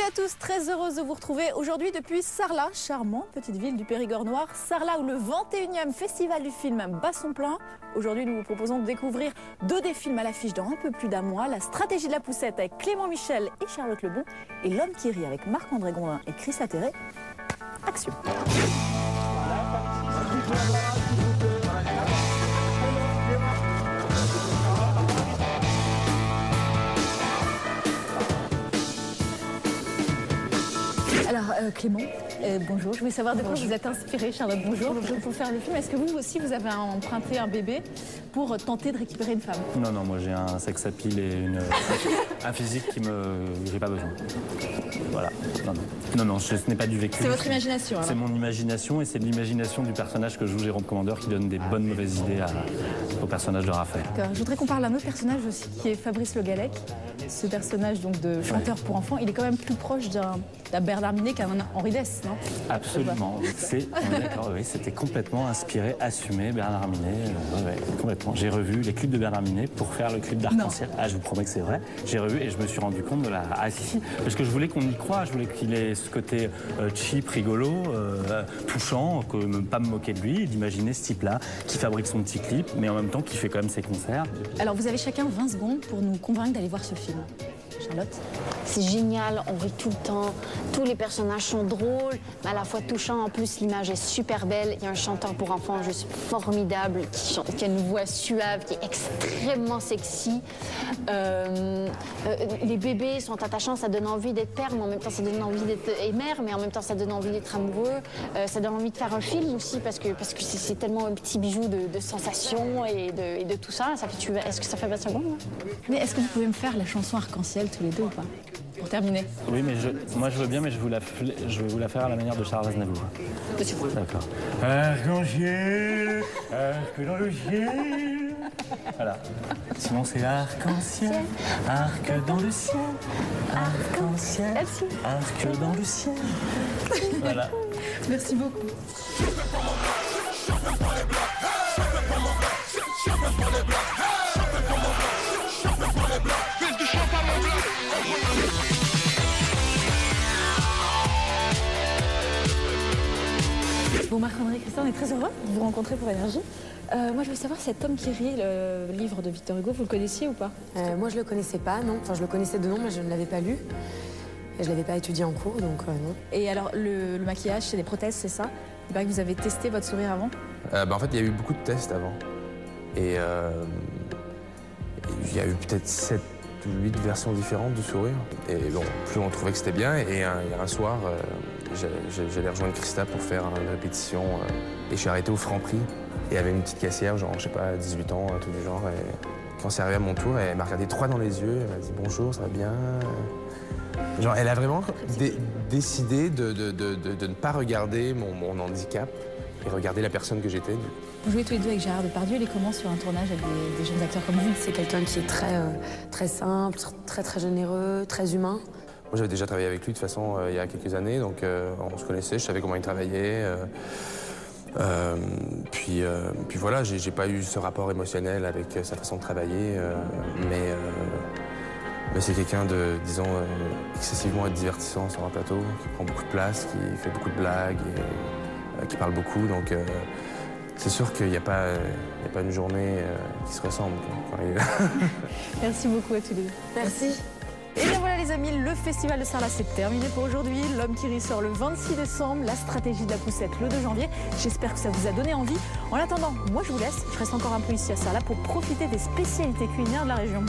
à tous, très heureuse de vous retrouver aujourd'hui depuis Sarlat, charmante petite ville du Périgord noir. Sarlat où le 21e festival du film bat son plein. Aujourd'hui, nous vous proposons de découvrir 2 des films à l'affiche dans un peu plus d'un mois. La stratégie de la poussette avec Clément Michel et Charlotte Lebon et L'homme qui rit avec Marc-André Gondin et Chris Atterré. Action. Alors Clément, bonjour. Je voulais savoir de quoi vous êtes inspiré, Charlotte. Bonjour. Pour faire le film, est-ce que vous aussi vous avez emprunté un bébé pour tenter de récupérer une femme? Non, non, moi j'ai un sex appeal et un physique qui me... j'ai pas besoin. Voilà. Non, ce n'est pas du vécu. C'est votre imagination alors? C'est mon imagination et c'est l'imagination du personnage que joue Jérôme Commandeur qui donne des bonnes mauvaises idées au personnage de Raphaël. Je voudrais qu'on parle d'un autre personnage aussi qui est Fabrice Le Gallec. Ce personnage donc de chanteur pour enfants, il est quand même plus proche d'un Bernard Minet qu'un Henri Dess, non? Absolument. On est d'accord, oui, c'était complètement inspiré, assumé, Bernard Minet. Complètement. J'ai revu les clips de Bernard Minet pour faire le clip d'Arc-en-Ciel. Ah, je vous promets que c'est vrai. J'ai revu et je me suis rendu compte de la... Ah si, parce que je voulais qu'on y croie, je voulais qu'il ait ce côté cheap, rigolo, touchant, que ne pas me moquer de lui, d'imaginer ce type-là qui fabrique son petit clip, mais en même temps qui fait quand même ses concerts. Alors vous avez chacun 20 secondes pour nous convaincre d'aller voir ce film. Charlotte? C'est génial, on rit tout le temps, tous les personnages sont drôles, mais à la fois touchants. En plus, l'image est super belle. Il y a un chanteur pour enfants juste formidable qui a une voix suave, qui est extrêmement sexy. Les bébés sont attachants, ça donne envie d'être père, mais en même temps ça donne envie d'être mère, mais en même temps ça donne envie d'être amoureux. Ça donne envie de faire un film aussi parce que c'est tellement un petit bijou de sensations et de tout ça. Est-ce que ça fait 20 secondes? Mais est-ce que vous pouvez me faire la chanson Arc-en-Ciel tous les deux ou pas? Pour terminer. Oui, mais moi je veux bien, mais je veux vous la faire à la manière de Charles Aznavour. D'accord. Arc-en-ciel, arc dans le ciel. Voilà. Sinon c'est arc-en-ciel, arc dans le ciel, arc-en-ciel, arc dans le ciel. Voilà. Merci beaucoup. Bon, Marc-André et Christian, on est très heureux de vous rencontrer pour Énergie. Moi, je veux savoir, cet homme qui rit, le livre de Victor Hugo, vous le connaissiez ou pas? Moi, je le connaissais pas, non. Enfin, je le connaissais de nom, mais je ne l'avais pas lu. Et je l'avais pas étudié en cours, donc non. Et alors, le maquillage, c'est des prothèses, c'est ça? Il paraît que vous avez testé votre sourire avant? En fait, il y a eu beaucoup de tests avant. Et il y a eu peut-être 7 ou 8 versions différentes du sourire. Et bon, plus on trouvait que c'était bien. Et un soir, j'allais rejoindre Christa pour faire une répétition. Et je suis arrêté au Franprix. Et il y avait une petite caissière, genre, je sais pas, 18 ans, tout du genre. Et quand c'est arrivé à mon tour, elle m'a regardé droit dans les yeux. Elle m'a dit « Bonjour, ça va bien ?» Genre, elle a vraiment décidé de ne pas regarder mon handicap et regarder la personne que j'étais. Vous jouez tous les deux avec Gérard Depardieu. Il est comment sur un tournage avec des jeunes acteurs comme vous? C'est quelqu'un qui est très simple, très généreux, très humain. Moi, j'avais déjà travaillé avec lui de toute façon il y a quelques années, donc on se connaissait, je savais comment il travaillait. Puis voilà, j'ai pas eu ce rapport émotionnel avec sa façon de travailler, mais c'est quelqu'un de, disons, excessivement divertissant sur un plateau, qui prend beaucoup de place, qui fait beaucoup de blagues et qui parle beaucoup, donc c'est sûr qu'il n'y a pas une journée qui se ressemble. Merci beaucoup à tous les deux. Merci. Et bien voilà les amis, le festival de Sarlat c'est terminé pour aujourd'hui. L'homme qui rit sort le 26 décembre, la stratégie de la poussette le 2 janvier. J'espère que ça vous a donné envie. En attendant, moi je vous laisse, je reste encore un peu ici à Sarlat pour profiter des spécialités culinaires de la région.